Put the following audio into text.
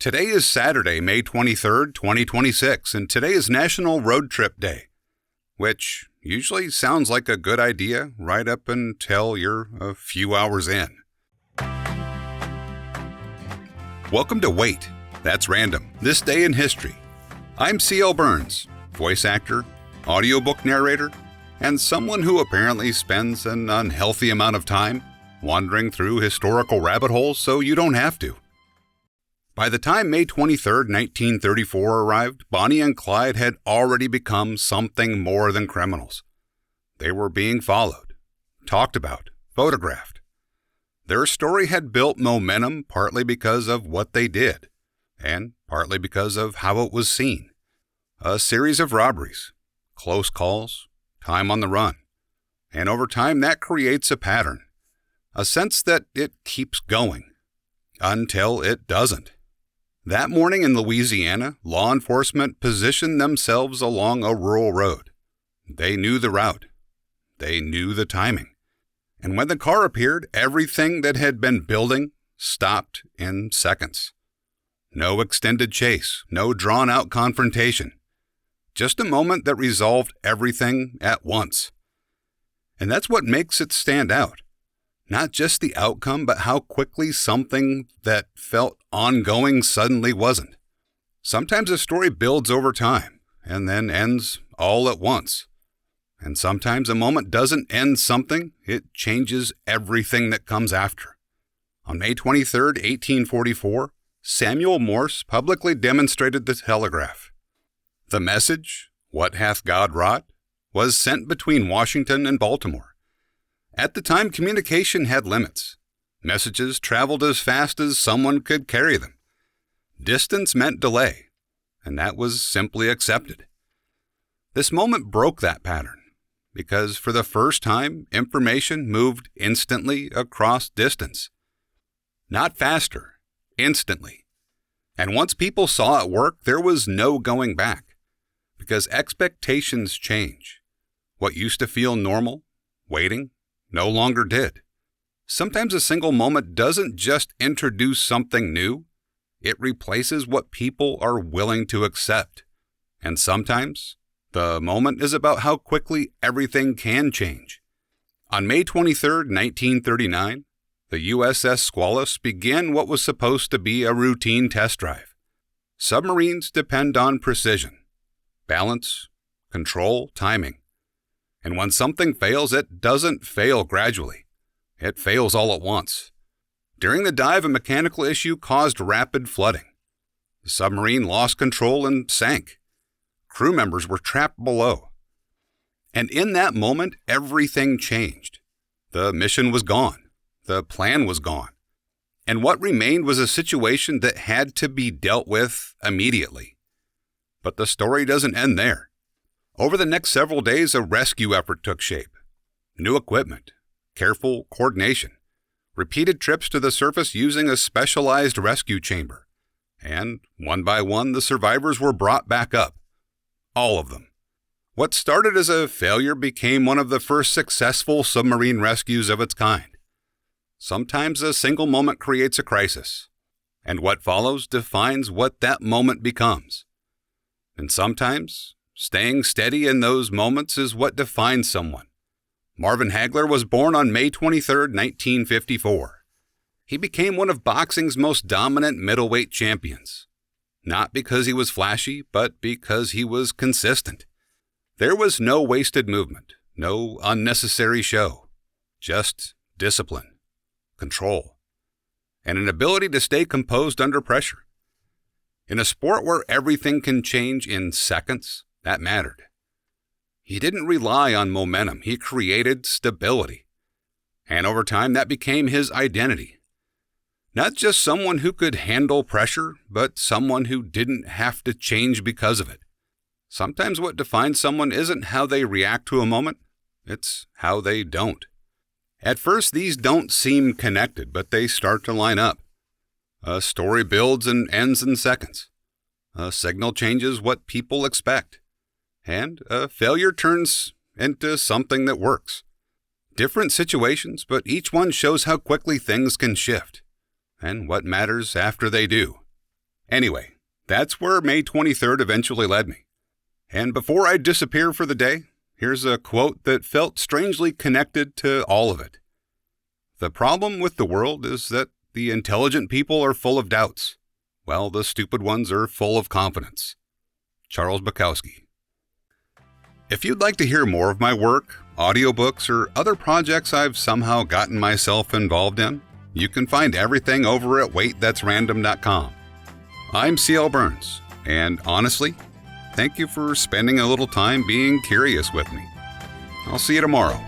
Today is Saturday, May 23rd, 2026, and today is National Road Trip Day, which usually sounds like a good idea right up until you're a few hours in. Welcome to Wait, That's Random, This Day in History. I'm C.L. Burns, voice actor, audiobook narrator, and someone who apparently spends an unhealthy amount of time wandering through historical rabbit holes so you don't have to. By the time May 23, 1934 arrived, Bonnie and Clyde had already become something more than criminals. They were being followed, talked about, photographed. Their story had built momentum partly because of what they did, and partly because of how it was seen. A series of robberies, close calls, time on the run. And over time that creates a pattern, a sense that it keeps going, until it doesn't. That morning in Louisiana, law enforcement positioned themselves along a rural road. They knew the route. They knew the timing. And when the car appeared, everything that had been building stopped in seconds. No extended chase, no drawn-out confrontation. Just a moment that resolved everything at once. And that's what makes it stand out. Not just the outcome, but how quickly something that felt ongoing suddenly wasn't. Sometimes a story builds over time and then ends all at once. And sometimes a moment doesn't end something, it changes everything that comes after. On May 23, 1844, Samuel Morse publicly demonstrated the telegraph. The message, "What hath God wrought?" was sent between Washington and Baltimore. At the time, communication had limits. Messages traveled as fast as someone could carry them. Distance meant delay, and that was simply accepted. This moment broke that pattern, because for the first time, information moved instantly across distance. Not faster, instantly. And once people saw it work, there was no going back, because expectations change. What used to feel normal, waiting, no longer did. Sometimes a single moment doesn't just introduce something new, it replaces what people are willing to accept. And sometimes, the moment is about how quickly everything can change. On May 23, 1939, the USS Squalus began what was supposed to be a routine test drive. Submarines depend on precision, balance, control, timing. And when something fails, it doesn't fail gradually. It fails all at once. During the dive, a mechanical issue caused rapid flooding. The submarine lost control and sank. Crew members were trapped below. And in that moment, everything changed. The mission was gone. The plan was gone. And what remained was a situation that had to be dealt with immediately. But the story doesn't end there. Over the next several days, a rescue effort took shape. New equipment, careful coordination, repeated trips to the surface using a specialized rescue chamber. And one by one, the survivors were brought back up. All of them. What started as a failure became one of the first successful submarine rescues of its kind. Sometimes a single moment creates a crisis, and what follows defines what that moment becomes. And sometimes, staying steady in those moments is what defines someone. Marvin Hagler was born on May 23, 1954. He became one of boxing's most dominant middleweight champions. Not because he was flashy, but because he was consistent. There was no wasted movement, no unnecessary show, just discipline, control, and an ability to stay composed under pressure. In a sport where everything can change in seconds, that mattered. He didn't rely on momentum, he created stability. And over time, that became his identity. Not just someone who could handle pressure, but someone who didn't have to change because of it. Sometimes what defines someone isn't how they react to a moment, it's how they don't. At first, these don't seem connected, but they start to line up. A story builds and ends in seconds. A signal changes what people expect. And a failure turns into something that works. Different situations, but each one shows how quickly things can shift, and what matters after they do. Anyway, that's where May 23rd eventually led me. And before I disappear for the day, here's a quote that felt strangely connected to all of it. The problem with the world is that the intelligent people are full of doubts, while the stupid ones are full of confidence. Charles Bukowski. If you'd like to hear more of my work, audiobooks, or other projects I've somehow gotten myself involved in, you can find everything over at waitthat'srandom.com. I'm C.L. Burns, and honestly, thank you for spending a little time being curious with me. I'll see you tomorrow.